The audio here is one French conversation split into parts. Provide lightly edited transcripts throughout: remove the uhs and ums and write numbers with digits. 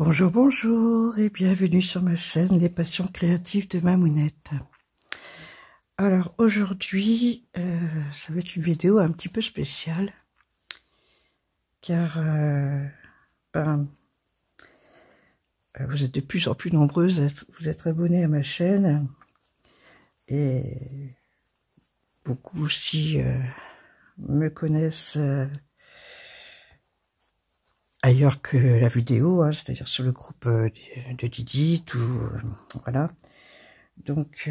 Bonjour, bonjour et bienvenue sur ma chaîne Les Passions Créatives de Mamounette. Alors aujourd'hui, ça va être une vidéo un petit peu spéciale car vous êtes de plus en plus nombreuses à vous être abonnés à ma chaîne et beaucoup aussi me connaissent ailleurs que la vidéo, hein, c'est-à-dire sur le groupe de Didi, tout, voilà. Donc,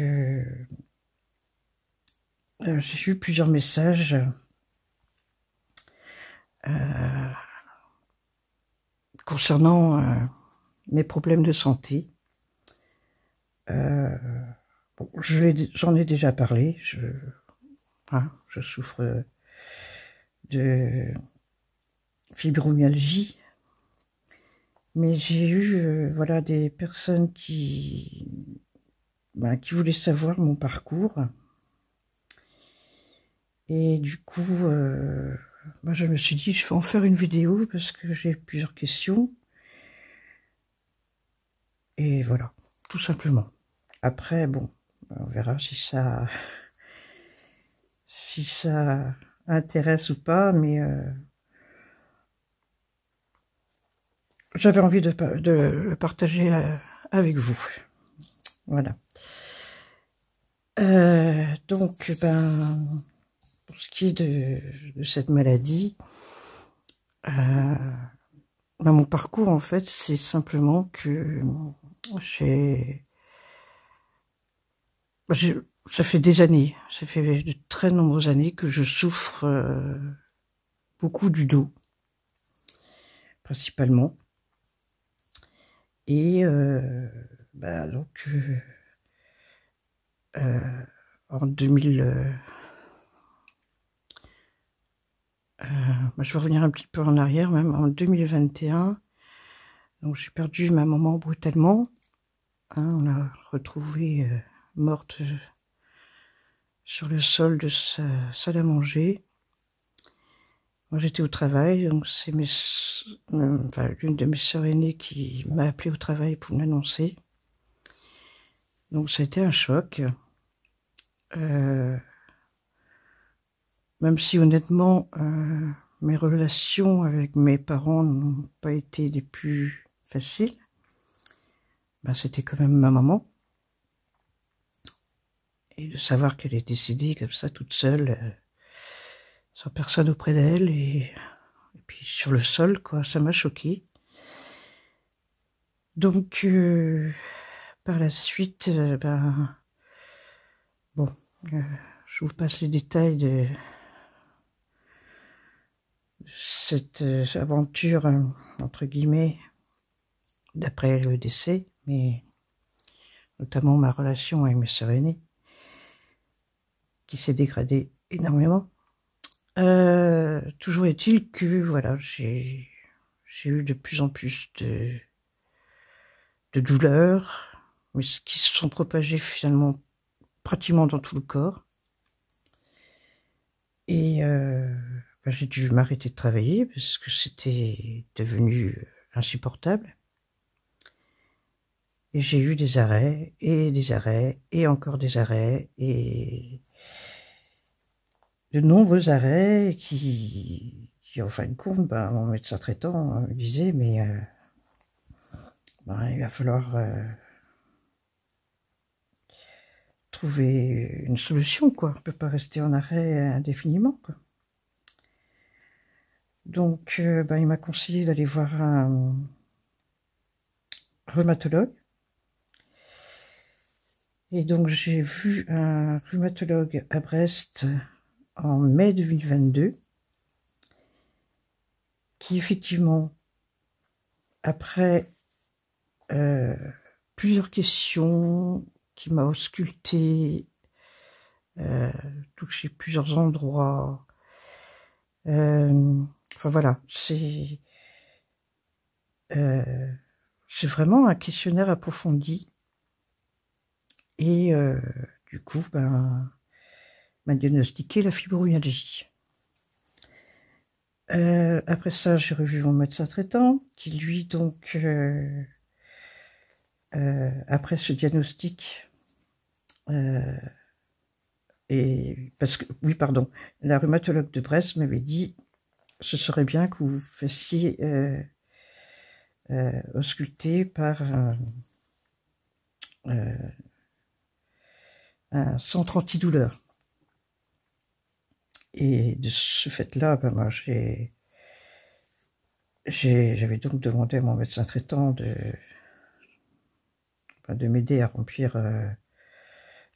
j'ai eu plusieurs messages concernant mes problèmes de santé. Bon, j'en ai déjà parlé, je souffre de fibromyalgie. Mais j'ai eu voilà, des personnes qui voulaient savoir mon parcours. Et du coup, moi je me suis dit, je vais en faire une vidéo parce que j'ai plusieurs questions. Et voilà, tout simplement. Après, bon, on verra si ça intéresse ou pas, mais j'avais envie de le partager avec vous. Voilà. Donc, pour ce qui est de cette maladie, mon parcours, en fait, c'est simplement que ça fait des années, ça fait de très nombreuses années que je souffre beaucoup du dos, principalement. Et donc en 2000, je vais revenir un petit peu en arrière, même en 2021, donc j'ai perdu ma maman brutalement. Hein, on l'a retrouvée morte sur le sol de sa salle à manger. Moi j'étais au travail, donc c'est l'une de mes sœurs aînées qui m'a appelé au travail pour m'annoncer. Donc ça a été un choc. Même si honnêtement, mes relations avec mes parents n'ont pas été les plus faciles, c'était quand même ma maman. Et de savoir qu'elle est décédée comme ça, toute seule, sans personne auprès d'elle, et puis sur le sol, quoi, ça m'a choquée. Donc, par la suite, bon, je vous passe les détails de cette aventure, entre guillemets, d'après le décès, mais notamment ma relation avec mes sœurs aînées, qui s'est dégradée énormément. Toujours est-il que, voilà, j'ai eu de plus en plus de douleurs, mais qui se sont propagées finalement pratiquement dans tout le corps. Et j'ai dû m'arrêter de travailler parce que c'était devenu insupportable. Et j'ai eu des arrêts, et encore des arrêts, et de nombreux arrêts qui en fin de compte, mon médecin traitant me disait, mais il va falloir trouver une solution, quoi. On ne peut pas rester en arrêt indéfiniment, quoi. Donc, il m'a conseillé d'aller voir un rhumatologue. Et donc, j'ai vu un rhumatologue à Brest en mai 2022, qui effectivement, après plusieurs questions, qui m'a ausculté, touché plusieurs endroits. Enfin voilà, c'est vraiment un questionnaire approfondi. Et du coup, m'a diagnostiqué la fibromyalgie. Après ça, j'ai revu mon médecin traitant, qui lui, donc, après ce diagnostic, et parce que, oui, pardon, la rhumatologue de Brest m'avait dit, ce serait bien que vous fassiez ausculter par un centre antidouleur. Et de ce fait-là, moi, j'avais donc demandé à mon médecin traitant de m'aider à remplir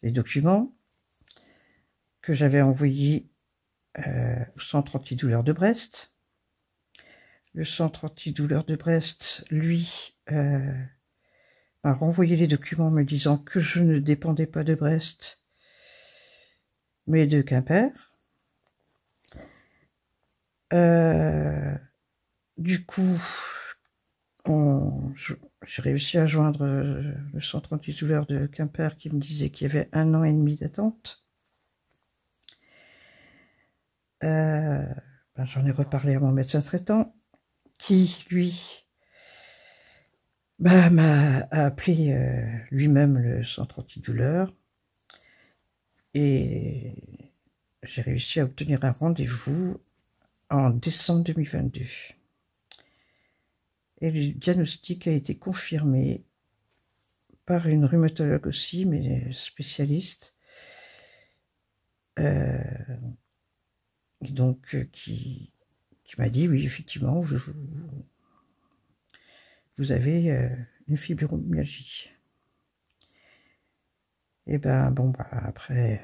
les documents que j'avais envoyés au centre antidouleur de Brest. Le centre antidouleur de Brest, lui, m'a renvoyé les documents me disant que je ne dépendais pas de Brest, mais de Quimper. Du coup, j'ai réussi à joindre le centre antidouleur de Quimper qui me disait qu'il y avait 1 an et demi d'attente. J'en ai reparlé à mon médecin traitant qui, lui, m'a appelé lui-même le centre antidouleur et j'ai réussi à obtenir un rendez-vous en décembre 2022. Et le diagnostic a été confirmé par une rhumatologue aussi, mais spécialiste, et donc qui m'a dit, oui, effectivement, vous avez une fibromyalgie. Et après,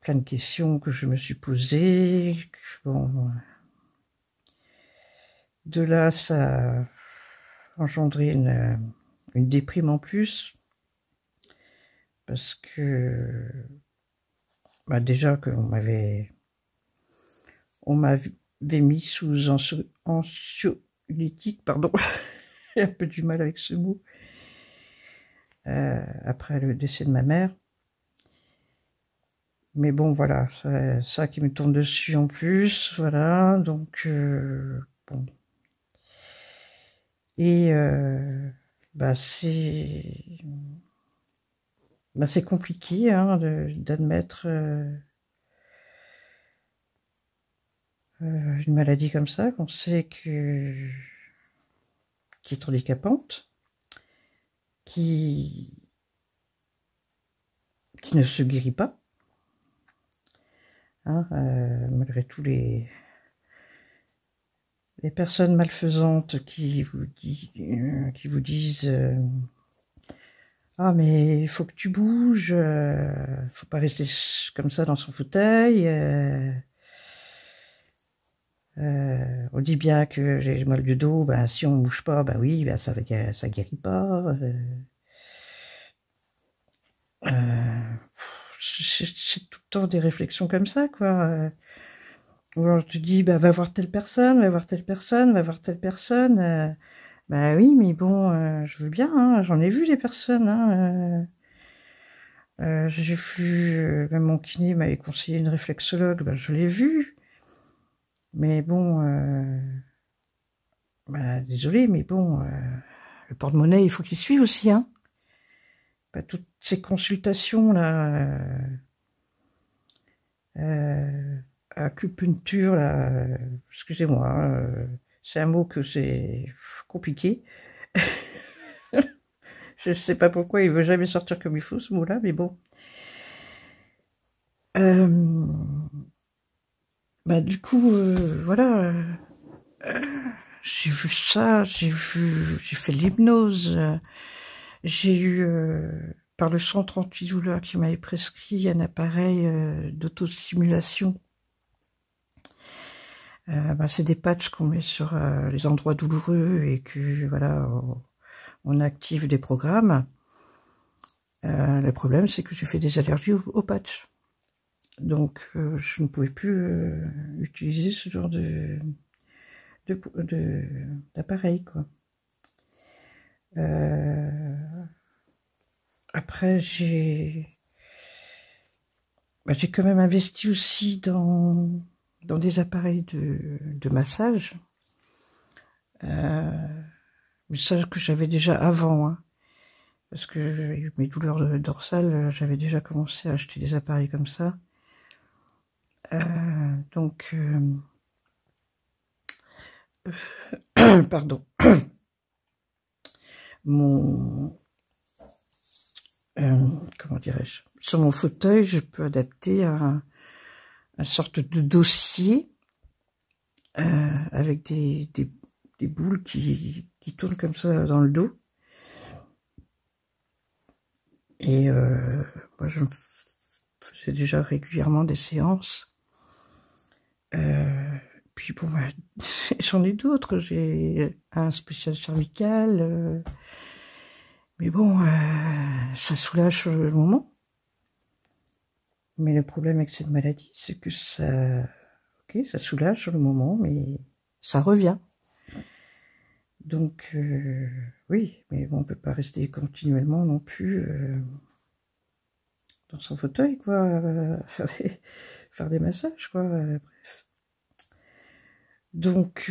plein de questions que je me suis posées, bon, de là, ça a engendré une déprime en plus, parce que déjà qu'on m'avait mis sous anxiolytique, pardon, j'ai un peu du mal avec ce mot, après le décès de ma mère. Mais bon, voilà, ça qui me tourne dessus en plus, voilà, donc, bon. Et, c'est compliqué, hein, d'admettre une maladie comme ça, qu'on sait qui est handicapante, qui ne se guérit pas, hein, malgré tous les personnes malfaisantes qui vous disent ah mais il faut que tu bouges, faut pas rester comme ça dans son fauteuil, on dit bien que les mal de dos, si on bouge pas, oui, ça guérit pas. C'est tout le temps des réflexions comme ça, quoi. Alors je te dis, va voir telle personne, va voir telle personne, va voir telle personne. Oui, mais bon, je veux bien, hein, j'en ai vu des personnes. Hein, j'ai vu, même mon kiné m'avait conseillé une réflexologue, je l'ai vue. Mais bon, désolé, mais bon, le porte-monnaie, il faut qu'il suive aussi, hein. Toutes ces consultations là, acupuncture là, excusez-moi, c'est un mot que c'est compliqué. Je sais pas pourquoi il veut jamais sortir comme il faut ce mot-là, mais bon. Du coup, voilà. J'ai vu ça, j'ai fait de l'hypnose. J'ai eu, par le centre antidouleur qui m'avait prescrit un appareil d'autostimulation. C'est des patchs qu'on met sur les endroits douloureux et que, voilà, on active des programmes. Le problème, c'est que j'ai fait des allergies au patch. Donc, je ne pouvais plus utiliser ce genre d'appareil, quoi. Après, j'ai quand même investi aussi dans des appareils de massage. Mais ça que j'avais déjà avant, hein, parce que mes douleurs dorsales, j'avais déjà commencé à acheter des appareils comme ça. Donc, pardon, mon, comment dirais-je, sur mon fauteuil, je peux adapter une sorte de dossier avec des boules qui tournent comme ça dans le dos. Et moi, je me faisais déjà régulièrement des séances. Puis bon, j'en ai d'autres. J'ai un spécial cervical. Mais bon, ça soulage sur le moment. Mais le problème avec cette maladie, c'est que ça soulage sur le moment, mais ça revient. Donc, oui, mais bon, on peut pas rester continuellement non plus dans son fauteuil, quoi, faire des massages, quoi, bref. Donc,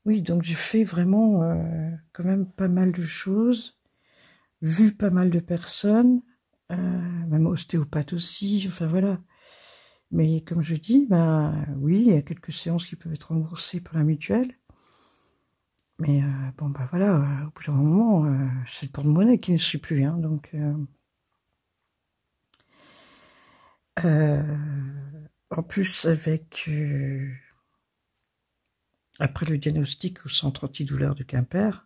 oui, donc j'ai fait vraiment quand même pas mal de choses, vu pas mal de personnes, même ostéopathe aussi, enfin voilà. Mais comme je dis, ben oui, il y a quelques séances qui peuvent être remboursées par la mutuelle. Mais bon, ben voilà, au bout d'un moment, c'est le porte-monnaie qui ne suit plus, hein, donc... en plus, après le diagnostic au centre antidouleur de Quimper,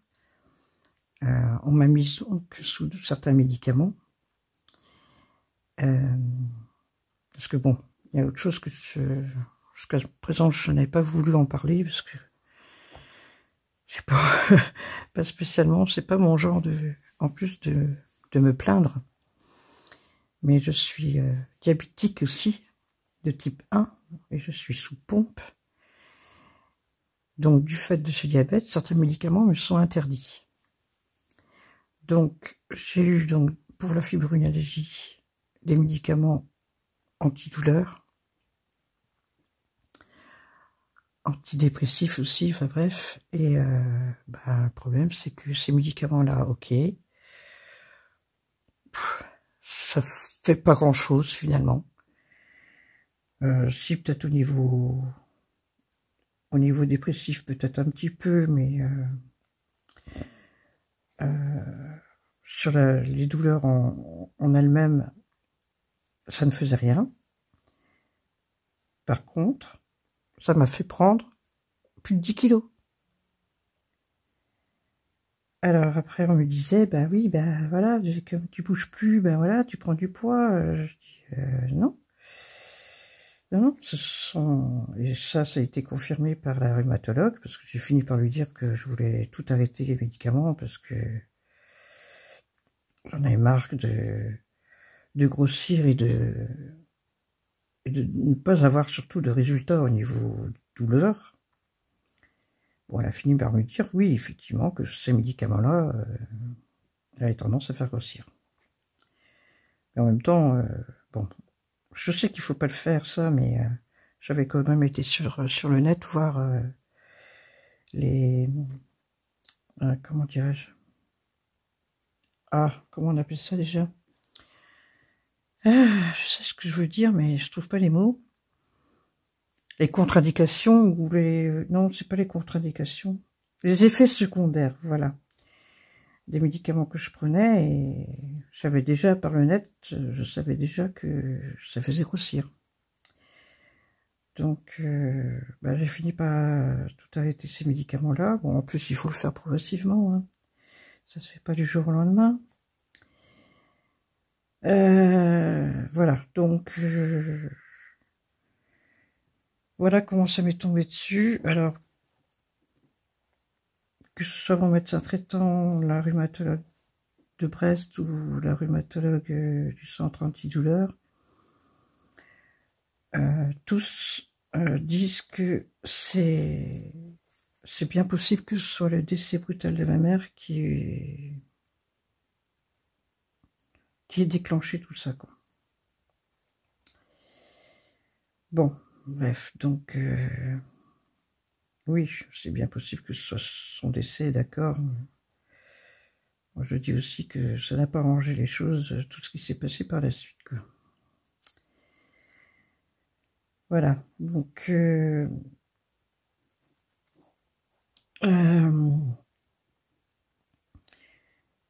on m'a mise donc sous certains médicaments. Parce que bon, il y a autre chose que jusqu'à présent, je n'avais pas voulu en parler, parce que je sais pas, pas spécialement, c'est pas mon genre en plus de me plaindre. Mais je suis diabétique aussi, de type 1, et je suis sous pompe. Donc, du fait de ce diabète, certains médicaments me sont interdits. Donc, j'ai eu donc pour la fibromyalgie des médicaments antidouleurs, antidépressifs aussi, enfin bref. Et le problème, c'est que ces médicaments-là, ok, ça fait pas grand-chose finalement. Si peut-être au niveau dépressif, peut-être un petit peu, mais sur les douleurs en elles-mêmes, ça ne faisait rien. Par contre, ça m'a fait prendre plus de 10 kilos. Alors après, on me disait, bah oui, bah voilà, comme tu bouges plus, ben voilà, tu prends du poids. Je dis, non. Non, et ça a été confirmé par la rhumatologue, parce que j'ai fini par lui dire que je voulais tout arrêter les médicaments, parce que j'en avais marre de grossir et de ne pas avoir surtout de résultats au niveau douleur. Bon, elle a fini par me dire, oui, effectivement, que ces médicaments-là avaient tendance à faire grossir. Mais en même temps, bon, je sais qu'il faut pas le faire, ça, mais j'avais quand même été sur le net voir comment dirais-je? Ah, comment on appelle ça déjà? Je sais ce que je veux dire, mais je trouve pas les mots. Les contre-indications ou non, c'est pas les contre-indications. Les effets secondaires, voilà. Des médicaments que je prenais, et j'avais déjà, par le net, je savais déjà que ça faisait grossir. Donc, j'ai fini par tout arrêter ces médicaments-là. Bon, en plus, il faut le faire progressivement, hein. Ça se fait pas du jour au lendemain. Voilà, donc voilà comment ça m'est tombé dessus. Alors que ce soit mon médecin traitant, la rhumatologue de Brest ou la rhumatologue du centre antidouleur, tous disent que c'est bien possible que ce soit le décès brutal de ma mère qui ait déclenché tout ça, quoi. Bon, bref, donc oui, c'est bien possible que ce soit son décès, d'accord. Moi, je dis aussi que ça n'a pas arrangé les choses, tout ce qui s'est passé par la suite, quoi. Voilà, donc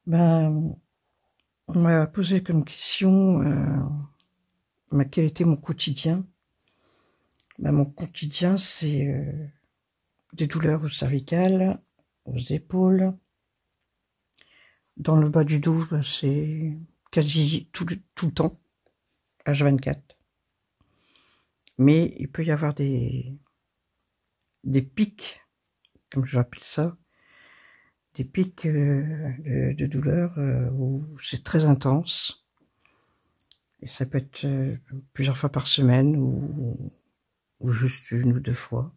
ben, on m'a posé comme question quel était mon quotidien. Ben, mon quotidien, c'est des douleurs au cervical, aux épaules. Dans le bas du dos, ben, c'est quasi tout le temps, H24. Mais il peut y avoir des pics, comme j'appelle ça, des pics de douleur où c'est très intense. Et ça peut être plusieurs fois par semaine ou juste 1 ou 2 fois.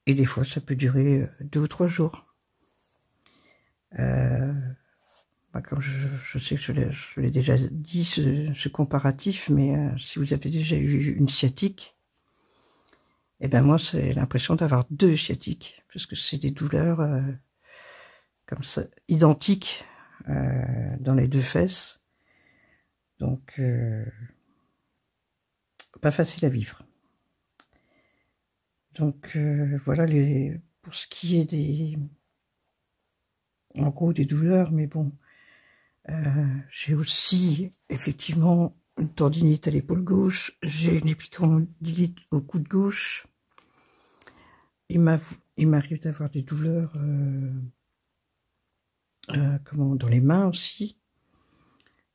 Et des fois, ça peut durer 2 ou 3 jours. Comme je sais que je l'ai déjà dit, ce comparatif, mais si vous avez déjà eu une sciatique, eh ben moi, c'est l'impression d'avoir 2 sciatiques, parce que c'est des douleurs comme ça, identiques dans les 2 fesses. Donc, pas facile à vivre. Donc, voilà pour ce qui est en gros des douleurs, mais bon, j'ai aussi effectivement une tendinite à l'épaule gauche, j'ai une épicondylite au coude gauche. Il m'arrive d'avoir des douleurs dans les mains aussi.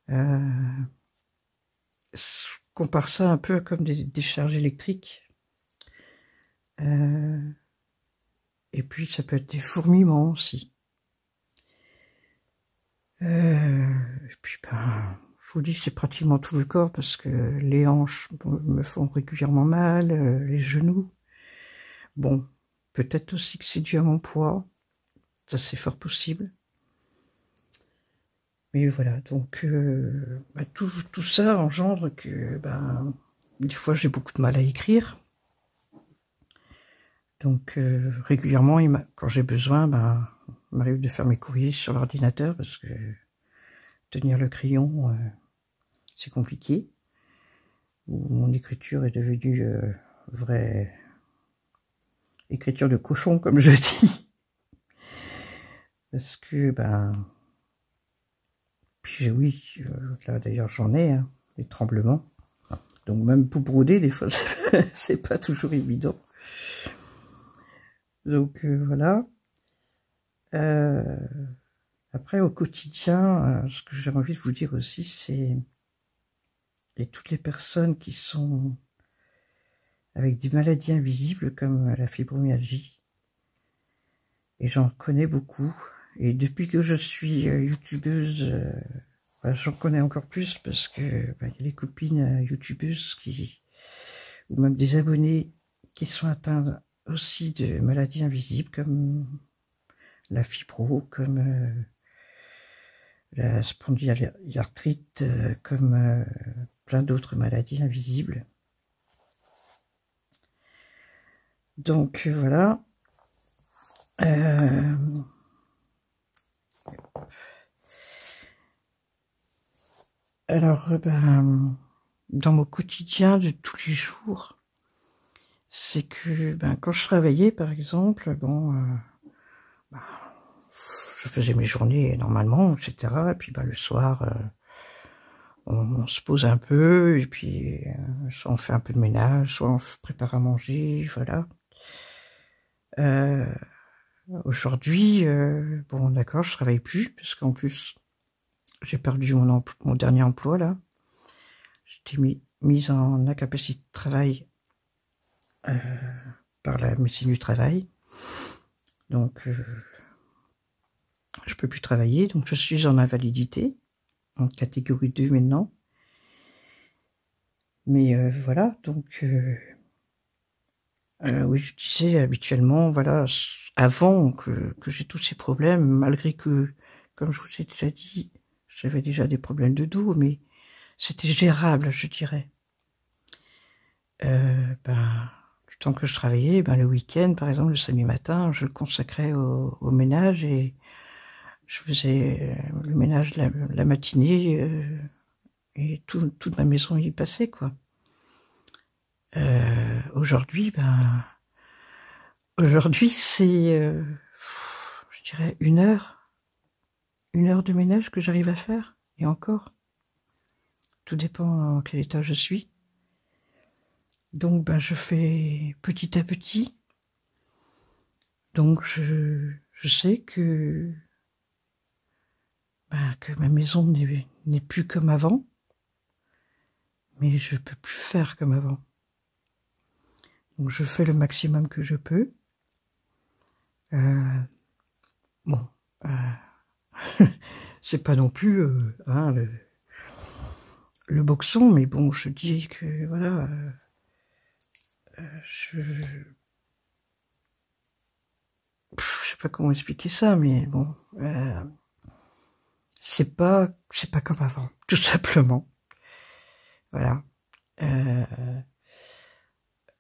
Je compare ça un peu comme des décharges électriques. Et puis ça peut être des fourmillements aussi. Et puis je vous dis, c'est pratiquement tout le corps parce que les hanches me font régulièrement mal, les genoux. Bon, peut-être aussi que c'est dû à mon poids, ça c'est fort possible. Mais voilà, donc tout ça engendre que des fois j'ai beaucoup de mal à écrire. Donc régulièrement, quand j'ai besoin, il m'arrive de faire mes courriers sur l'ordinateur parce que tenir le crayon, c'est compliqué. Mon écriture est devenue vraie écriture de cochon, comme je dis. Parce que, puis oui, là d'ailleurs j'en ai, hein, des tremblements. Donc même pour broder, des fois, c'est pas toujours évident. Donc voilà. Après, au quotidien, ce que j'ai envie de vous dire aussi, c'est et toutes les personnes qui sont avec des maladies invisibles comme la fibromyalgie. Et j'en connais beaucoup. Et depuis que je suis youtubeuse, j'en connais encore plus parce que y a les copines youtubeuses ou même des abonnés qui sont atteints aussi de maladies invisibles comme la fibro, comme la spondylarthrite, comme plein d'autres maladies invisibles. Donc voilà. Alors, dans mon quotidien de tous les jours, c'est que quand je travaillais, par exemple, je faisais mes journées normalement, etc. Et puis le soir, on se pose un peu, et puis soit on fait un peu de ménage, soit on prépare à manger, voilà. Aujourd'hui, bon d'accord, je travaille plus, parce qu'en plus, j'ai perdu mon dernier emploi, là. J'étais mise en incapacité de travail par la médecine du travail. Donc, peux plus travailler, donc je suis en invalidité, en catégorie 2 maintenant. Mais voilà, donc oui, je disais habituellement, voilà, avant que j'ai tous ces problèmes, malgré que, comme je vous ai déjà dit, j'avais déjà des problèmes de dos, mais c'était gérable, je dirais. Ben, du temps que je travaillais, ben, le week-end, par exemple, le samedi matin, je le consacrais au ménage et je faisais le ménage la matinée et toute ma maison y passait, quoi. Aujourd'hui, c'est, je dirais, 1 heure de ménage que j'arrive à faire, et encore. Tout dépend en quel état je suis. Donc, ben, je fais petit à petit. Donc, je sais que ma maison n'est plus comme avant, mais je peux plus faire comme avant. Donc, je fais le maximum que je peux. Bon, c'est pas non plus hein, le boxon, mais bon, je dis que voilà, je sais pas comment expliquer ça, mais bon, c'est pas comme avant, tout simplement. Voilà.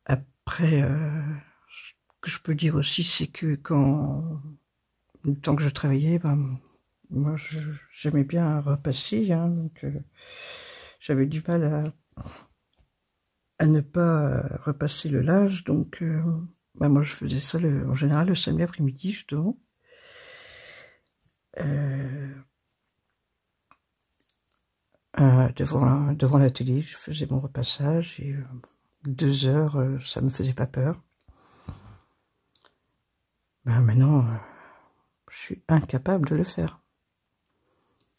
Après, ce que je peux dire aussi, c'est que le temps que je travaillais, ben, moi, j'aimais bien repasser, hein, donc j'avais du mal à ne pas repasser le linge, donc ben, moi, je faisais ça en général le samedi après-midi, justement. Devant la télé, je faisais mon repassage et 2 heures, ça me faisait pas peur. Ben maintenant, je suis incapable de le faire.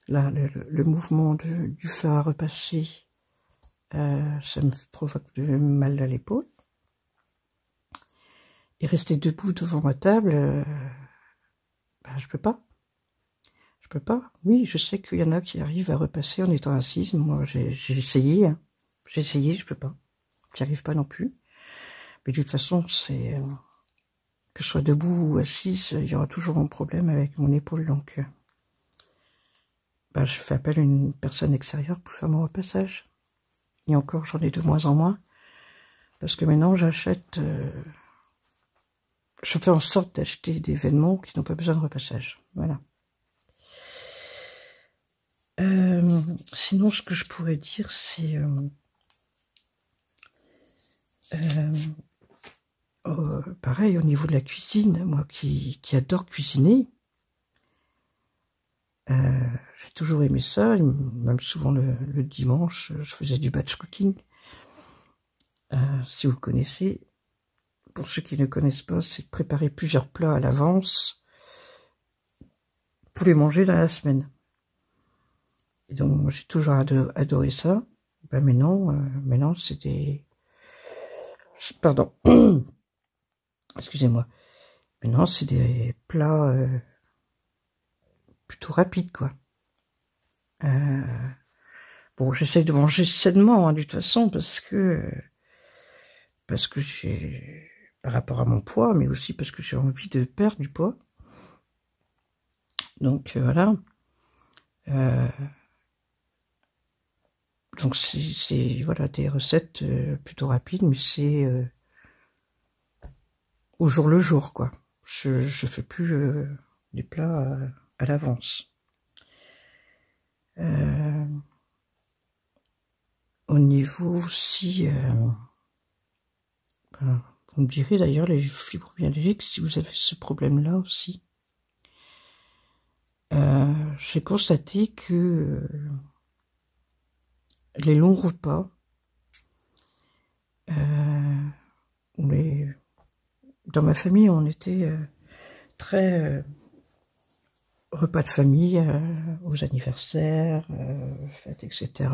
Là, le mouvement du fer à repasser, ça me provoque du mal à l'épaule. Et rester debout devant ma table, ben, je peux pas. Je peux pas. Oui, je sais qu'il y en a qui arrivent à repasser en étant assise. Moi, j'ai essayé. Hein. J'ai essayé, je peux pas. J'y arrive pas non plus. Mais de toute façon, c'est que je sois debout ou assise, il y aura toujours un problème avec mon épaule. Donc, ben, je fais appel à une personne extérieure pour faire mon repassage. Et encore, j'en ai de moins en moins. Parce que maintenant, j'achète... je fais en sorte d'acheter des vêtements qui n'ont pas besoin de repassage. Voilà. Sinon, ce que je pourrais dire, c'est... pareil, au niveau de la cuisine, moi qui adore cuisiner, j'ai toujours aimé ça, même souvent le dimanche, je faisais du batch cooking. Si vous connaissez, pour ceux qui ne connaissent pas, c'est de préparer plusieurs plats à l'avance pour les manger dans la semaine. Et donc, j'ai toujours adoré ça. Ben maintenant, c'est des... Pardon. Excusez-moi. Maintenant, c'est des plats plutôt rapides, quoi. Bon, j'essaye de manger sainement, hein, de toute façon, parce que j'ai... Par rapport à mon poids, mais aussi parce que j'ai envie de perdre du poids. Donc, voilà. Donc, c'est voilà, des recettes plutôt rapides, mais c'est au jour le jour, quoi. Je fais plus des plats à l'avance. Au niveau aussi, vous me direz d'ailleurs les fibromyalgiques si vous avez ce problème-là aussi. J'ai constaté que les longs repas, dans ma famille, on était très repas de famille, aux anniversaires, fêtes, etc.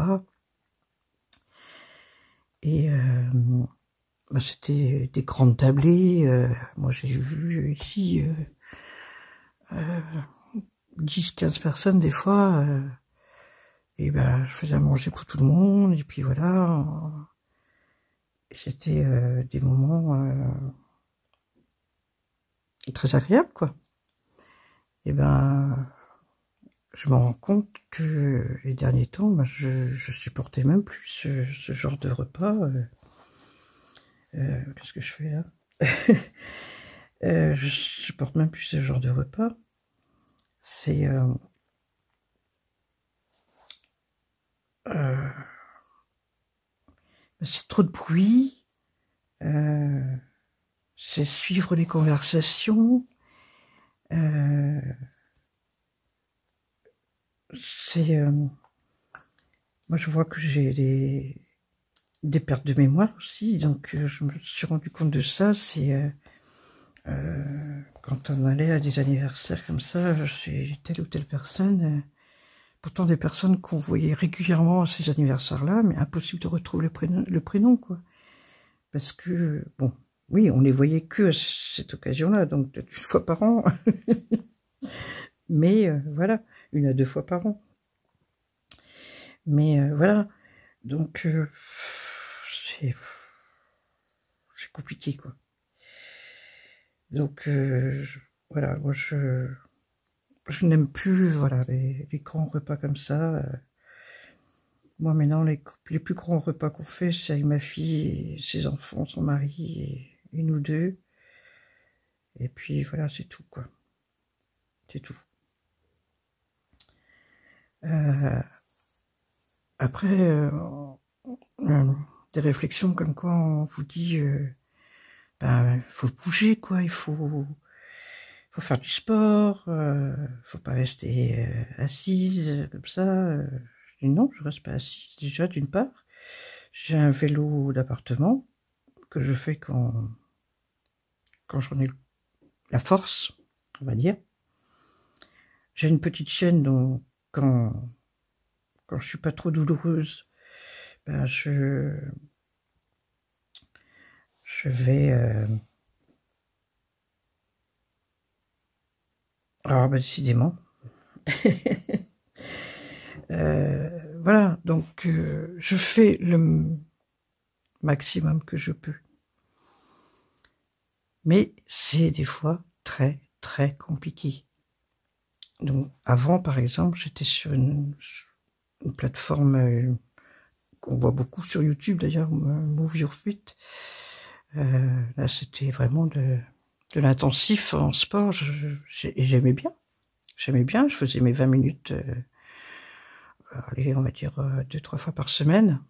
Et c'était des grandes tablées. Moi, j'ai vu ici 10-15 personnes des fois, et ben je faisais à manger pour tout le monde, et puis voilà, c'était des moments très agréables, quoi. Et ben, je me rends compte que les derniers temps, ben, je supportais même plus ce genre de repas. Qu'est-ce que je fais là? Je supporte même plus ce genre de repas. C'est c'est trop de bruit. C'est suivre les conversations. C'est moi je vois que j'ai des pertes de mémoire aussi, donc je me suis rendu compte de ça. C'est quand on allait à des anniversaires comme ça chez telle ou telle personne, pourtant des personnes qu'on voyait régulièrement à ces anniversaires-là, mais impossible de retrouver le prénom, quoi. Parce que, bon, oui, on les voyait que à cette occasion-là, donc peut-être une fois par an. Mais voilà, 1 à 2 fois par an. Mais voilà, donc c'est compliqué, quoi. Donc voilà, moi je n'aime plus, voilà, les grands repas comme ça. Moi maintenant, les plus grands repas qu'on fait, c'est avec ma fille et ses enfants, son mari et nous deux. Et puis voilà, c'est tout, quoi. C'est tout. Après, des réflexions comme quoi on vous dit, ben, faut bouger, quoi, il faut faire du sport, faut pas rester assise comme ça. Je dis non, je reste pas assise. Déjà, d'une part, j'ai un vélo d'appartement que je fais quand j'en ai la force, on va dire. J'ai une petite chaîne, donc quand je suis pas trop douloureuse, ben je vais alors ben, décidément voilà, donc je fais le maximum que je peux, mais c'est des fois très très compliqué. Donc avant, par exemple, j'étais sur une plateforme qu'on voit beaucoup sur YouTube d'ailleurs, Move Your Fit. Là, c'était vraiment de l'intensif en sport. J'aimais bien. J'aimais bien. Je faisais mes 20 minutes, allez, on va dire 2-3 fois par semaine.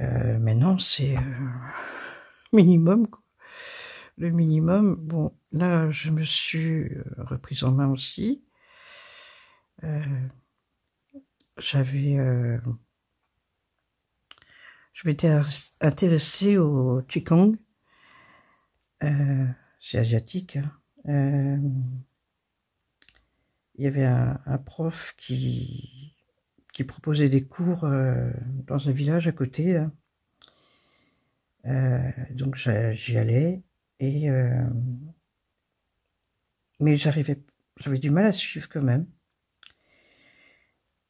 Maintenant, c'est minimum, quoi. Le minimum. Bon, là, je me suis reprise en main aussi. Je m'étais intéressée au Qigong. C'est asiatique, hein. Il y avait un prof qui proposait des cours dans un village à côté, là. Donc j'y allais, et mais j'avais du mal à suivre quand même.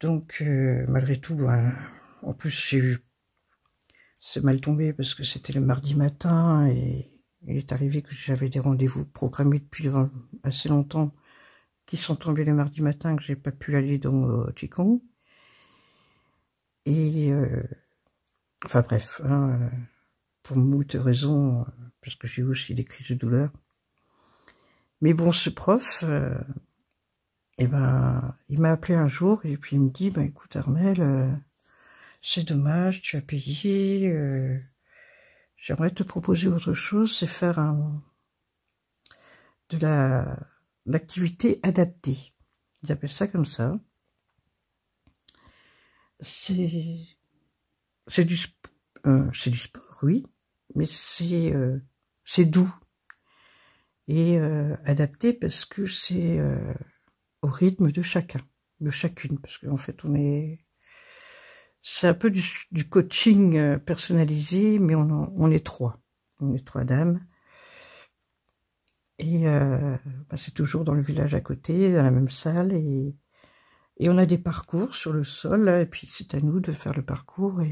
Donc malgré tout, ben, en plus c'est mal tombé parce que c'était le mardi matin, et il est arrivé que j'avais des rendez-vous programmés depuis assez longtemps qui sont tombés le mardi matin, que j'ai pas pu aller dans Qigong. Et enfin bref, hein, pour moult raisons, parce que j'ai aussi des crises de douleur. Mais bon, ce prof, eh ben, il m'a appelé un jour et puis il me dit, ben écoute Armelle, c'est dommage, tu as payé, j'aimerais te proposer autre chose, c'est faire de l'activité adaptée. Ils appellent ça comme ça. C'est du sport, oui, mais c'est doux et adapté parce que c'est au rythme de chacun, de chacune, parce qu'en fait c'est un peu du coaching personnalisé, mais on est 3 dames, Et c'est toujours dans le village à côté, dans la même salle. Et on a des parcours sur le sol, là, et puis c'est à nous de faire le parcours.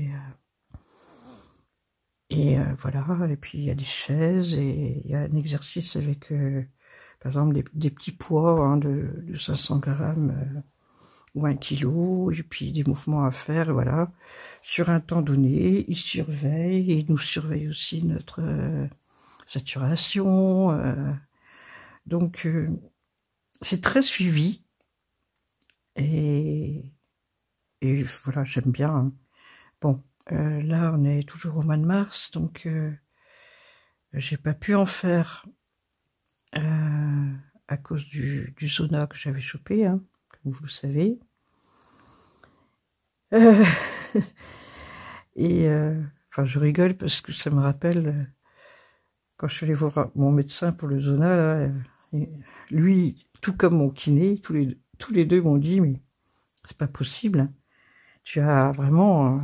Voilà, et puis il y a des chaises, et il y a un exercice avec, par exemple, des petits poids hein, de 500 grammes ou 1 kilo, et puis des mouvements à faire, voilà. Sur un temps donné, ils surveillent, et ils nous surveillent aussi notre saturation. Donc, c'est très suivi, et voilà, j'aime bien. Hein. Bon, là, on est toujours au mois de mars, donc j'ai pas pu en faire à cause du sauna que j'avais chopé, hein, comme vous le savez. Enfin, je rigole parce que ça me rappelle quand je suis allée voir mon médecin pour le sauna, là, lui, tout comme mon kiné, tous les deux m'ont dit, mais c'est pas possible, hein. Tu as vraiment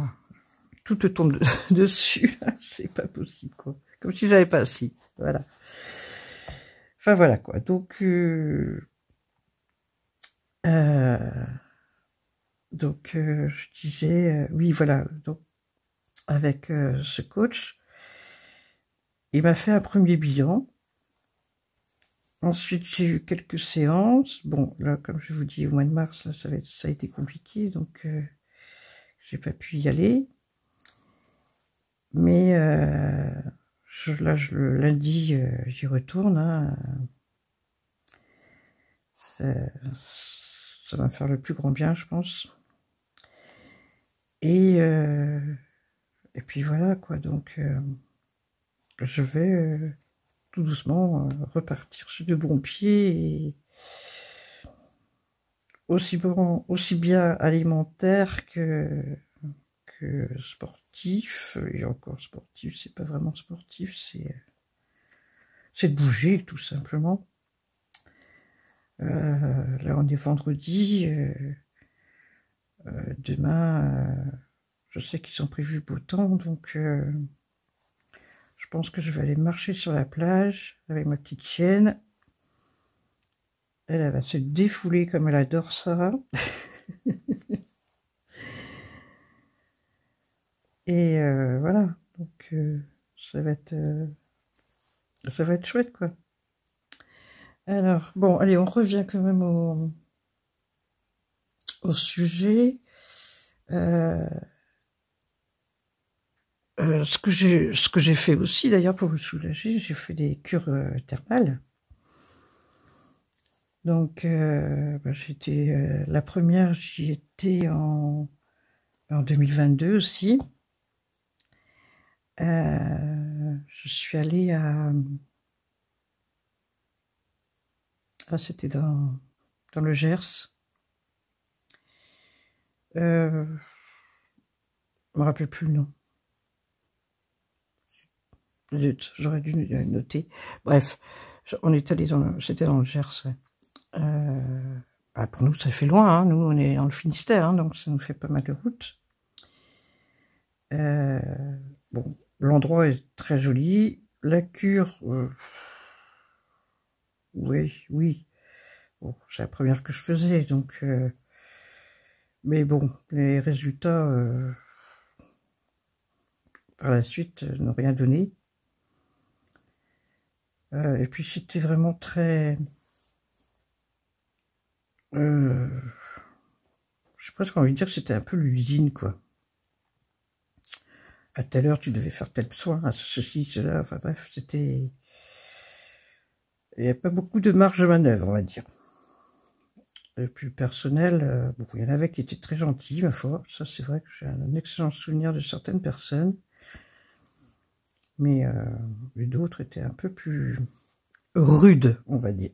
tout te tombe dessus, c'est pas possible, quoi. Comme si j'avais pas assis, voilà. Enfin voilà quoi. Donc je disais oui voilà. Donc avec ce coach, il m'a fait un premier bilan. Ensuite j'ai eu quelques séances. Bon là comme je vous dis au mois de mars là, ça a été compliqué donc j'ai pas pu y aller. Mais le lundi j'y retourne. Hein. Ça va me faire le plus grand bien, je pense. Et puis voilà, quoi. Donc, je vais tout doucement repartir sur de bons pieds. Et aussi bien alimentaire que sportif. Et encore sportif, c'est pas vraiment sportif, c'est de bouger, tout simplement. Là, on est vendredi. Demain, je sais qu'ils ont prévu beau temps, donc je pense que je vais aller marcher sur la plage avec ma petite chienne. Elle va se défouler comme elle adore ça. Et voilà, donc ça va être chouette, quoi. Alors, bon, allez, on revient quand même au sujet. Ce que j'ai fait aussi, d'ailleurs, pour vous soulager, j'ai fait des cures thermales. Donc, j'étais la première, j'y étais en 2022 aussi. Je suis allée c'était dans le Gers. Je me rappelle plus le nom. Zut, j'aurais dû noter. Bref, on est allé c'était dans le Gers. Ouais. Pour nous, ça fait loin. Hein. Nous, on est dans le Finistère, hein, donc ça nous fait pas mal de route. Bon, l'endroit est très joli. La cure, oui. Bon, c'est la première que je faisais, donc. Mais bon, les résultats par la suite n'ont rien donné. Et puis c'était vraiment très. J'ai presque envie de dire que c'était un peu l'usine, quoi. À telle heure, tu devais faire tel soin, ceci, cela, enfin bref, c'était... Il n'y a pas beaucoup de marge de manœuvre, on va dire. Et puis le personnel, bon, il y en avait qui étaient très gentils, ma foi. Ça, c'est vrai que j'ai un excellent souvenir de certaines personnes. Mais d'autres étaient un peu plus rudes, on va dire.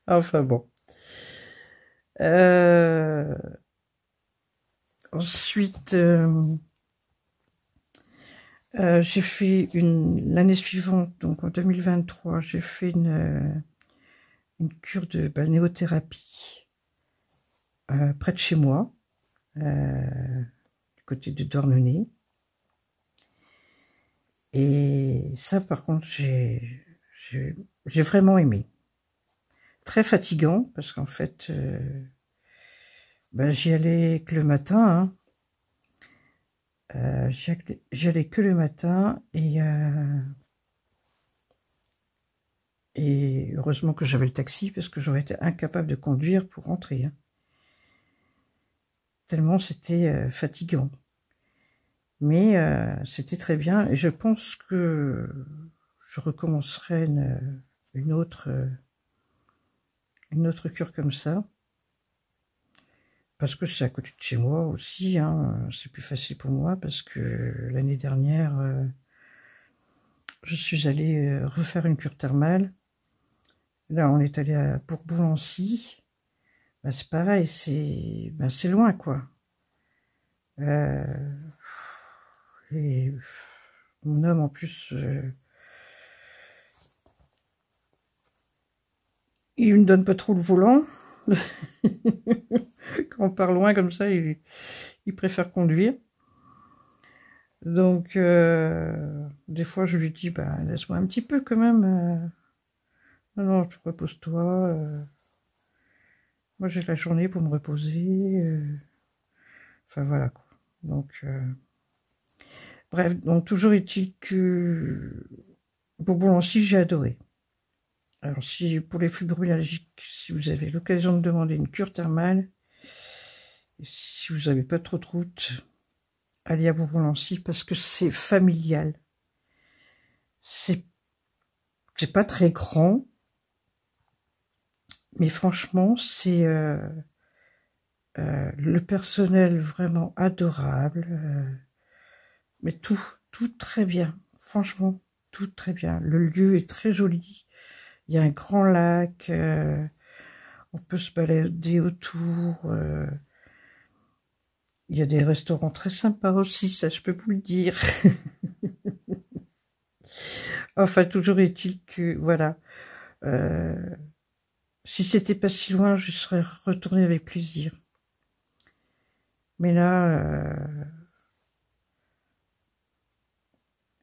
Enfin bon. Ensuite, j'ai fait l'année suivante, donc en 2023, j'ai fait une cure de balnéothérapie près de chez moi, du côté de Dornenay. Et ça, par contre, j'ai vraiment aimé. Très fatigant, parce qu'en fait, ben, j'y allais que le matin. Hein. J'y allais que le matin, et heureusement que j'avais le taxi, parce que j'aurais été incapable de conduire pour rentrer. Hein. Tellement c'était fatigant. Mais c'était très bien, et je pense que je recommencerai une autre cure comme ça, parce que c'est à côté de chez moi aussi, hein, c'est plus facile pour moi, parce que l'année dernière, je suis allée refaire une cure thermale. Là, on est allé à Bourbon-Lancy. Bah, c'est pareil, c'est loin, quoi. Et mon homme, en plus, il me donne pas trop le volant. Quand on part loin comme ça, il préfère conduire. Donc, des fois, je lui dis, bah, laisse-moi un petit peu quand même. Non, non, tu reposes-toi. Moi, j'ai la journée pour me reposer. Enfin, voilà, quoi. Donc, bref, donc, toujours est-il que Bourbon-Lancy, j'ai adoré. Alors, si pour les fibromyalgiques, si vous avez l'occasion de demander une cure thermale, si vous n'avez pas trop de route, allez à Bourbon-Lancy parce que c'est familial. C'est pas très grand, mais franchement, c'est le personnel vraiment adorable, mais tout très bien. Franchement, tout très bien. Le lieu est très joli. Il y a un grand lac, on peut se balader autour. Il y a des restaurants très sympas aussi, ça je peux vous le dire. Enfin, toujours est-il que, voilà, si c'était pas si loin, je serais retournée avec plaisir. Mais là,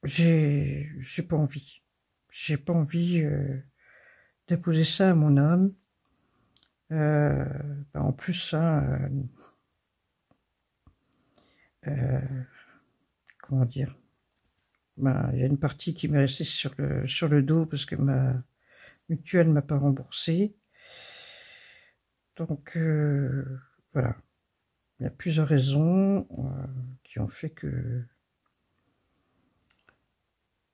j'ai pas envie. J'ai pas envie d'imposer ça à mon homme. Bah en plus, hein, comment dire, bah, il y a une partie qui m'est restée sur le dos parce que ma mutuelle m'a pas remboursé. Donc voilà, il y a plusieurs raisons qui ont fait que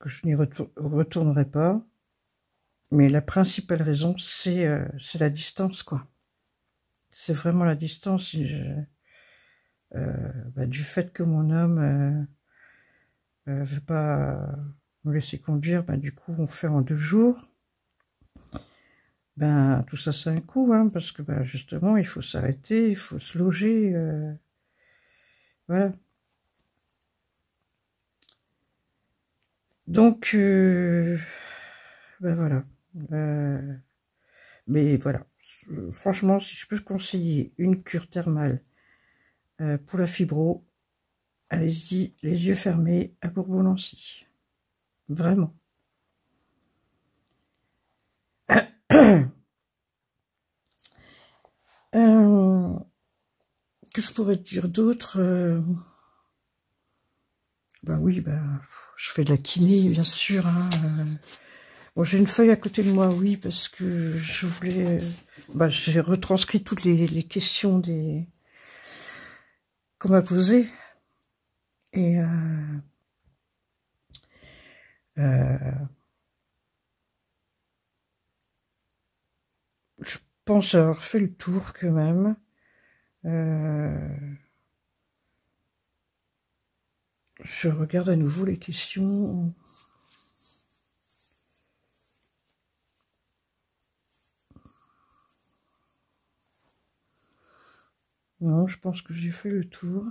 je n'y retournerai pas. Mais la principale raison, c'est la distance, quoi. C'est vraiment la distance. Bah, du fait que mon homme veut pas me laisser conduire, bah, du coup, on fait en 2 jours. Ben, tout ça, c'est un coût, hein, parce que, bah, justement, il faut s'arrêter, il faut se loger, voilà. Donc, ben voilà. Mais voilà. Franchement, si je peux conseiller une cure thermale pour la fibro, allez-y, les yeux fermés à Bourbon-Lancy. Vraiment. Que je pourrais dire d'autre Ben oui, ben, je fais de la kiné, bien sûr. Hein, bon, j'ai une feuille à côté de moi, oui, parce que je voulais... Ben, j'ai retranscrit toutes les questions qu'on m'a posées. Et... je pense avoir fait le tour, quand même. Je regarde à nouveau les questions. Non, je pense que j'ai fait le tour.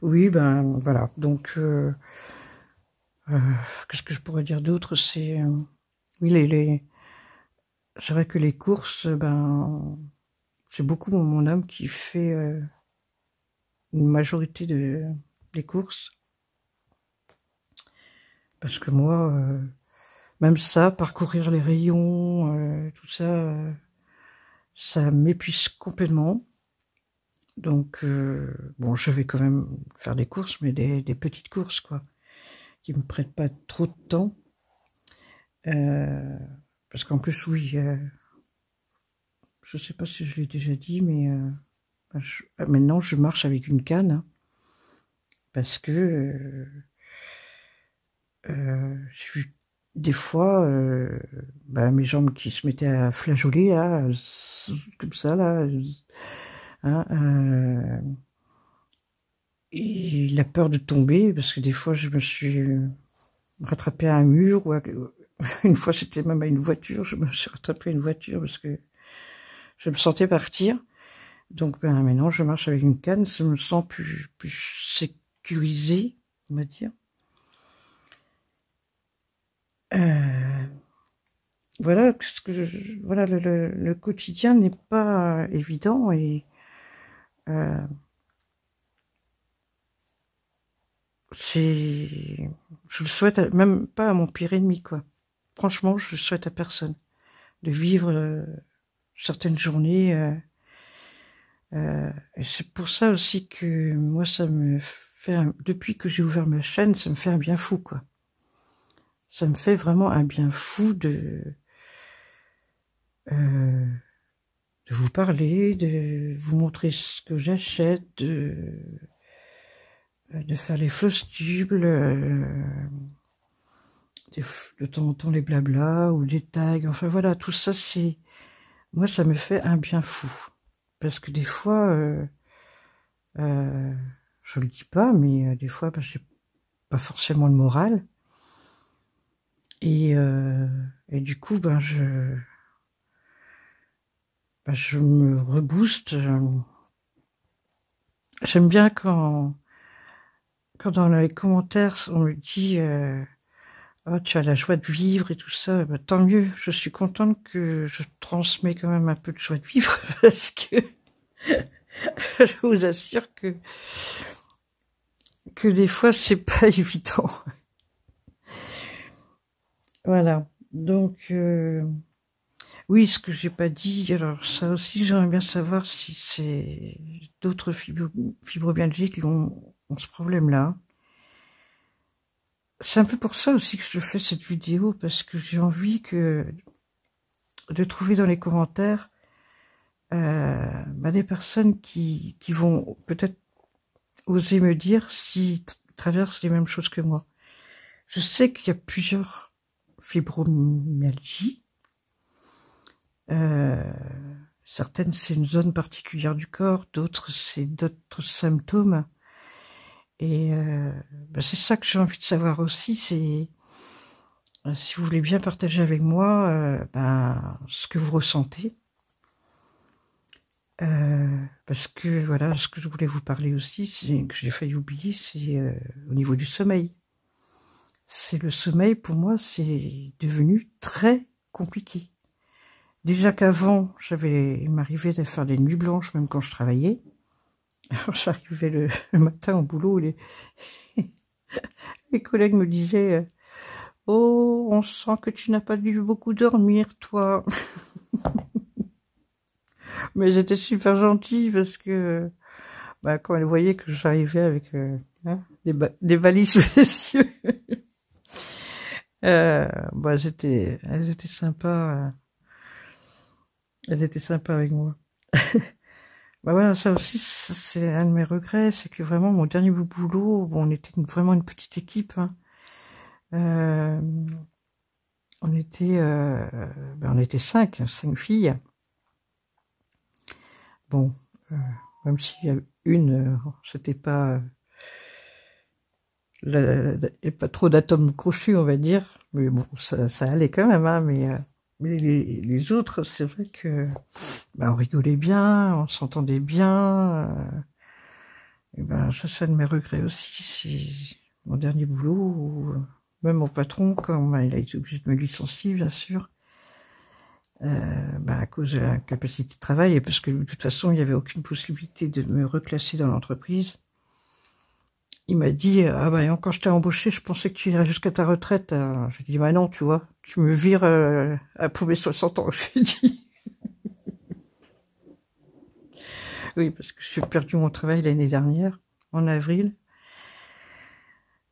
Oui, ben voilà. Donc, qu'est-ce que je pourrais dire d'autre? C'est oui, c'est vrai que les courses, ben, c'est beaucoup mon homme qui fait une majorité des courses. Parce que moi, même ça, parcourir les rayons, tout ça, ça m'épuise complètement. Donc, bon, je vais quand même faire des courses, mais des petites courses, quoi, qui me prennent pas trop de temps. Parce qu'en plus, oui, je sais pas si je l'ai déjà dit, mais maintenant, je marche avec une canne, hein, parce que j'ai vu des fois bah, mes jambes qui se mettaient à flageoler, là, comme ça, là, hein, et la peur de tomber, parce que des fois, je me suis rattrapée à un mur, ou une fois, c'était même à une voiture, je me suis rattrapée à une voiture, parce que je me sentais partir. Donc, ben, maintenant, je marche avec une canne, ça me sent plus sécurisé, on va dire. Voilà, voilà, le quotidien n'est pas évident et euh, je le souhaite même pas à mon pire ennemi, quoi. Franchement, je le souhaite à personne de vivre certaines journées. Et c'est pour ça aussi que moi, ça me fait, depuis que j'ai ouvert ma chaîne, ça me fait un bien fou, quoi. Ça me fait vraiment un bien fou euh, de vous parler, de vous montrer ce que j'achète, de faire les fausses tubes, de temps en temps les blablas ou les tags, enfin voilà, tout ça c'est, moi ça me fait un bien fou. Parce que des fois, euh, je le dis pas, mais des fois ben, j'ai pas forcément le moral. Et du coup, je me rebooste. J'aime bien quand dans les commentaires on me dit oh, tu as la joie de vivre et tout ça, bah, tant mieux. Je suis contente que je transmets quand même un peu de joie de vivre parce que je vous assure que des fois c'est pas évident. Voilà. Donc oui, ce que j'ai pas dit, alors ça aussi j'aimerais bien savoir si c'est d'autres fibromyalgies qui ont ce problème-là. C'est un peu pour ça aussi que je fais cette vidéo, parce que j'ai envie de trouver dans les commentaires des personnes qui vont peut-être oser me dire s'ils traversent les mêmes choses que moi. Je sais qu'il y a plusieurs fibromyalgies. Certaines, c'est une zone particulière du corps, d'autres, c'est d'autres symptômes. Et c'est ça que j'ai envie de savoir aussi, c'est si vous voulez bien partager avec moi ce que vous ressentez. Parce que voilà, ce que je voulais vous parler aussi, c'est que j'ai failli oublier, c'est au niveau du sommeil. C'est le sommeil, pour moi, c'est devenu très compliqué. Déjà qu'avant, il m'arrivait de faire des nuits blanches, même quand je travaillais. Alors j'arrivais le matin au boulot, les collègues me disaient oh, on sent que tu n'as pas dû beaucoup dormir, toi. Mais ils étaient super gentils parce que quand elles voyaient que j'arrivais avec des valises sous les yeux, elles étaient sympas. Elles étaient sympas avec moi. Voilà, ça aussi, c'est un de mes regrets, c'est que vraiment mon dernier boulot, bon, on était vraiment une petite équipe. Hein. On était cinq filles. Bon, même s'il y a une, c'était pas, pas trop d'atomes crochus, on va dire. Mais bon, ça allait quand même, hein, mais les autres, c'est vrai que on rigolait bien, on s'entendait bien. Et ça de mes regrets aussi. C'est mon dernier boulot, où, même mon patron, quand il a été obligé de me licencier, bien sûr. à cause de la capacité de travail et parce que de toute façon, il n'y avait aucune possibilité de me reclasser dans l'entreprise. Il m'a dit, ah ben, quand je t'ai embauché, je pensais que tu irais jusqu'à ta retraite. J'ai dit, bah non, tu vois, tu me vires pour mes 60 ans. J'ai dit. Oui, parce que j'ai perdu mon travail l'année dernière, en avril.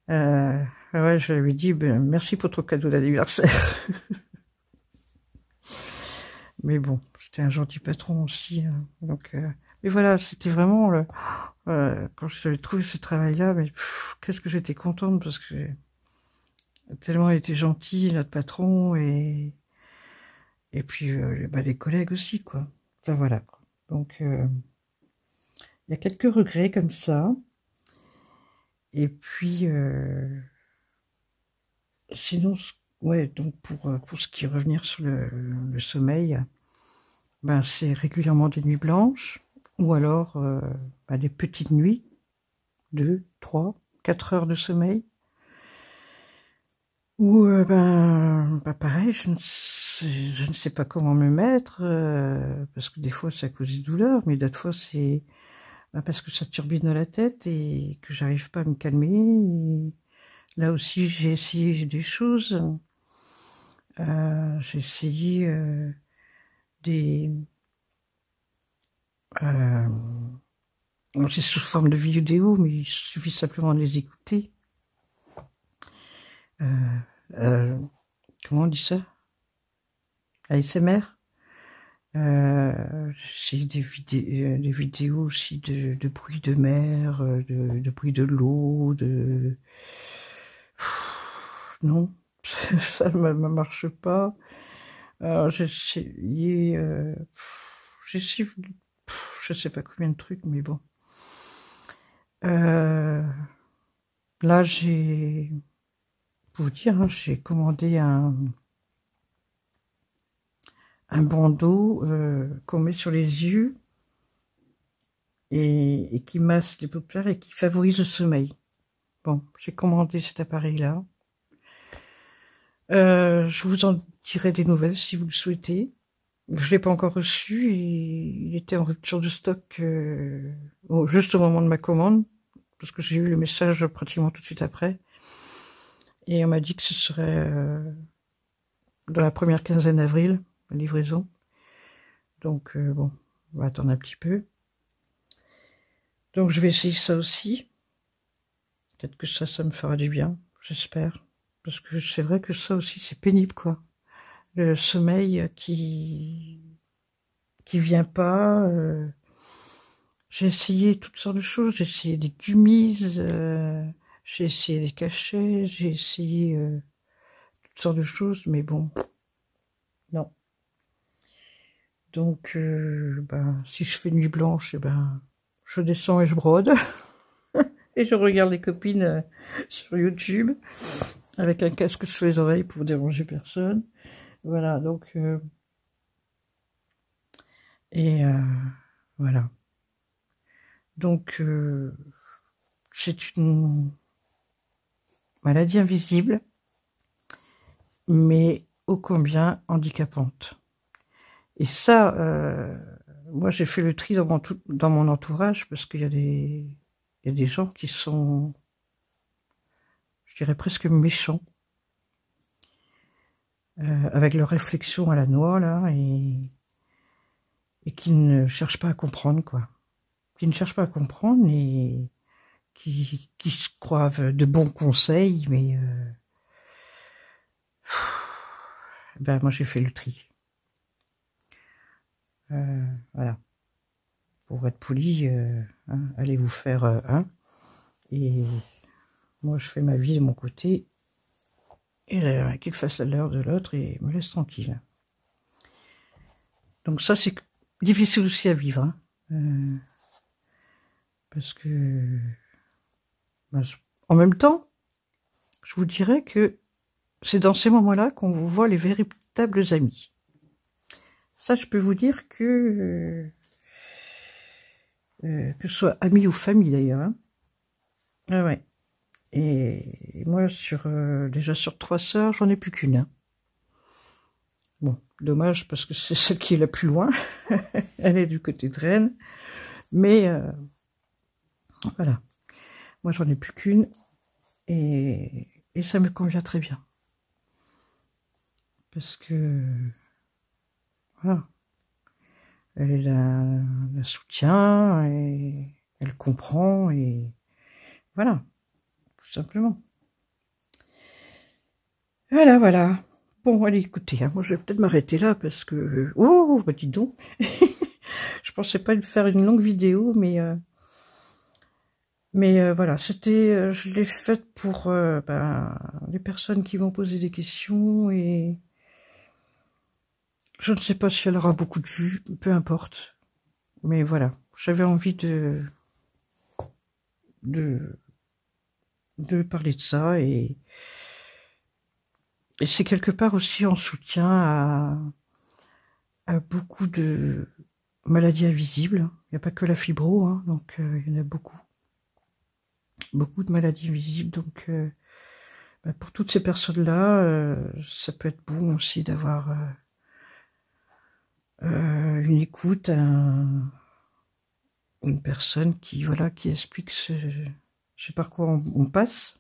Ouais, je lui ai dit, ben, merci pour ton cadeau d'anniversaire. Mais bon, c'était un gentil patron aussi. Donc, mais voilà, c'était vraiment... quand j'ai trouvé ce travail-là, mais qu'est-ce que j'étais contente parce que tellement il était gentil, notre patron, et puis les collègues aussi, quoi. Enfin voilà, quoi. Donc, il y a quelques regrets comme ça. Et puis, sinon, ouais, donc pour ce qui est revenir sur le sommeil, ben c'est régulièrement des nuits blanches, ou alors des petites nuits, 2, 3, 4 heures de sommeil. Ou pareil, je ne sais pas comment me mettre, parce que des fois c'est à cause des douleurs, mais d'autres fois c'est parce que ça turbine dans la tête et que j'arrive pas à me calmer. Et là aussi j'ai essayé des choses. J'ai essayé des... c'est sous forme de vidéo, mais il suffit simplement de les écouter. Comment on dit ça? ASMR. J'ai des vidéos aussi de bruit de mer, de bruit de l'eau, non, ça ne marche pas. J'ai essayé, je sais pas combien de trucs, mais bon. Là, pour vous dire, j'ai commandé un bandeau qu'on met sur les yeux et qui masse les paupières et qui favorise le sommeil. Bon, j'ai commandé cet appareil-là. Je vous en dirai des nouvelles si vous le souhaitez. Je l'ai pas encore reçu, il était en rupture de stock juste au moment de ma commande, parce que j'ai eu le message pratiquement tout de suite après. Et on m'a dit que ce serait dans la première quinzaine d'avril, la livraison. Donc bon, on va attendre un petit peu. Donc je vais essayer ça aussi. Peut-être que ça me fera du bien, j'espère. Parce que c'est vrai que ça aussi c'est pénible, quoi. Le sommeil qui vient pas. J'ai essayé toutes sortes de choses. J'ai essayé des gummies, j'ai essayé des cachets, j'ai essayé toutes sortes de choses, mais bon, non. Donc, si je fais nuit blanche, je descends et je brode. Et je regarde les copines sur YouTube avec un casque sur les oreilles pour déranger personne. Voilà, donc... voilà. Donc, c'est une maladie invisible, mais ô combien handicapante. Et ça, moi j'ai fait le tri dans mon entourage parce qu'il y a des gens qui sont, je dirais presque méchants, avec leur réflexion à la noix là, et qui ne cherchent pas à comprendre, quoi. Qui ne cherchent pas à comprendre et qui se croient de bons conseils, mais moi j'ai fait le tri. Voilà. Pour être poli, allez vous faire un. Et moi je fais ma vie de mon côté. Et qu'il fasse la leur de l'autre et me laisse tranquille. Donc ça c'est difficile aussi à vivre. Parce que en même temps, je vous dirais que c'est dans ces moments-là qu'on vous voit les véritables amis. Ça, je peux vous dire que ce soit amis ou famille d'ailleurs. Hein. Ah ouais. Et moi, déjà sur 3 sœurs, j'en ai plus qu'une. Hein. Bon, dommage parce que c'est celle qui est la plus loin. Elle est du côté de Rennes. Mais voilà. Moi, j'en ai plus qu'une. Et ça me convient très bien. Parce que, voilà. Elle la soutient et elle comprend et voilà. Tout simplement. Voilà, voilà. Bon, allez, écoutez, hein, moi je vais peut-être m'arrêter là parce que... Oh, bah dis donc. Je pensais pas faire une longue vidéo, mais voilà, c'était, je l'ai faite pour les personnes qui vont poser des questions et je ne sais pas si elle aura beaucoup de vues, peu importe. Mais voilà, j'avais envie de parler de ça et c'est quelque part aussi en soutien à beaucoup de maladies invisibles. Il n'y a pas que la fibro, hein, donc il y en a beaucoup. Beaucoup de maladies invisibles, donc pour toutes ces personnes-là, ça peut être bon aussi d'avoir une écoute, une personne qui voilà qui explique ce par quoi on passe.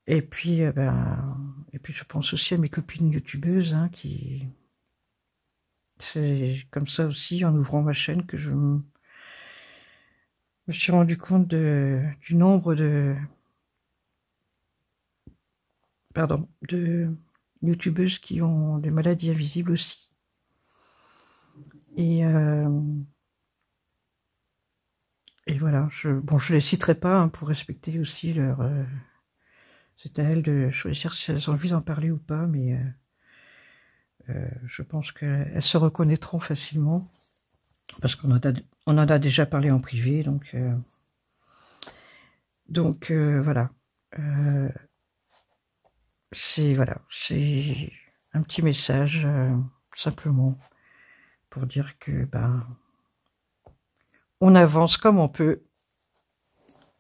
Et puis je pense aussi à mes copines youtubeuses hein, qui c'est comme ça aussi en ouvrant ma chaîne que je me suis rendu compte du nombre de youtubeuses qui ont des maladies invisibles aussi. Et voilà, je les citerai pas hein, pour respecter aussi leur... c'est à elles de choisir si elles ont envie d'en parler ou pas, mais je pense qu'elles se reconnaîtront facilement, parce qu'on en a déjà parlé en privé, donc voilà. C'est un petit message, simplement, pour dire que on avance comme on peut,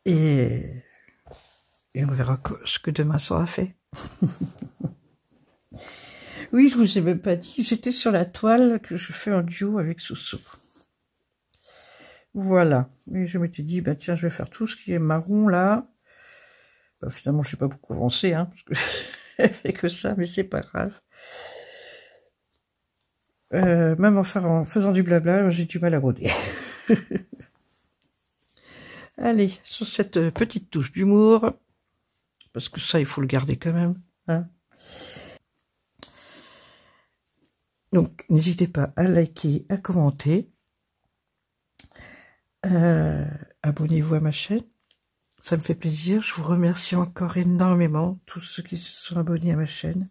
et on verra ce que demain sera fait. Oui, je vous ai même pas dit, j'étais sur la toile que je fais en duo avec Soso. Voilà, et je m'étais dit, tiens, je vais faire tout ce qui est marron là. Finalement, je n'ai pas beaucoup avancé, hein, parce que je fais que ça, mais c'est pas grave. Même en faisant du blabla, j'ai du mal à rôder. Allez, sur cette petite touche d'humour, parce que ça, il faut le garder quand même. Hein. Donc, n'hésitez pas à liker, à commenter. Abonnez-vous à ma chaîne. Ça me fait plaisir. Je vous remercie encore énormément, tous ceux qui se sont abonnés à ma chaîne.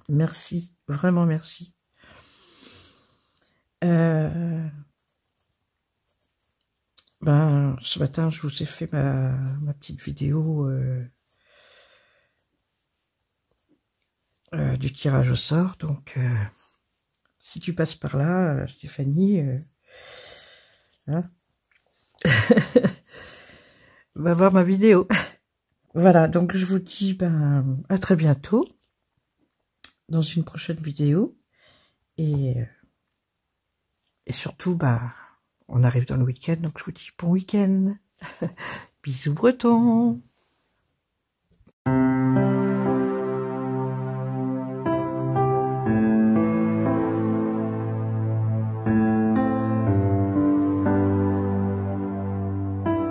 Merci, vraiment merci. Ce matin, je vous ai fait ma petite vidéo du tirage au sort. Donc, si tu passes par là, Stéphanie, hein, va voir ma vidéo. Voilà, donc je vous dis à très bientôt dans une prochaine vidéo. Et surtout, on arrive dans le week-end, donc je vous dis bon week-end. Bisous bretons.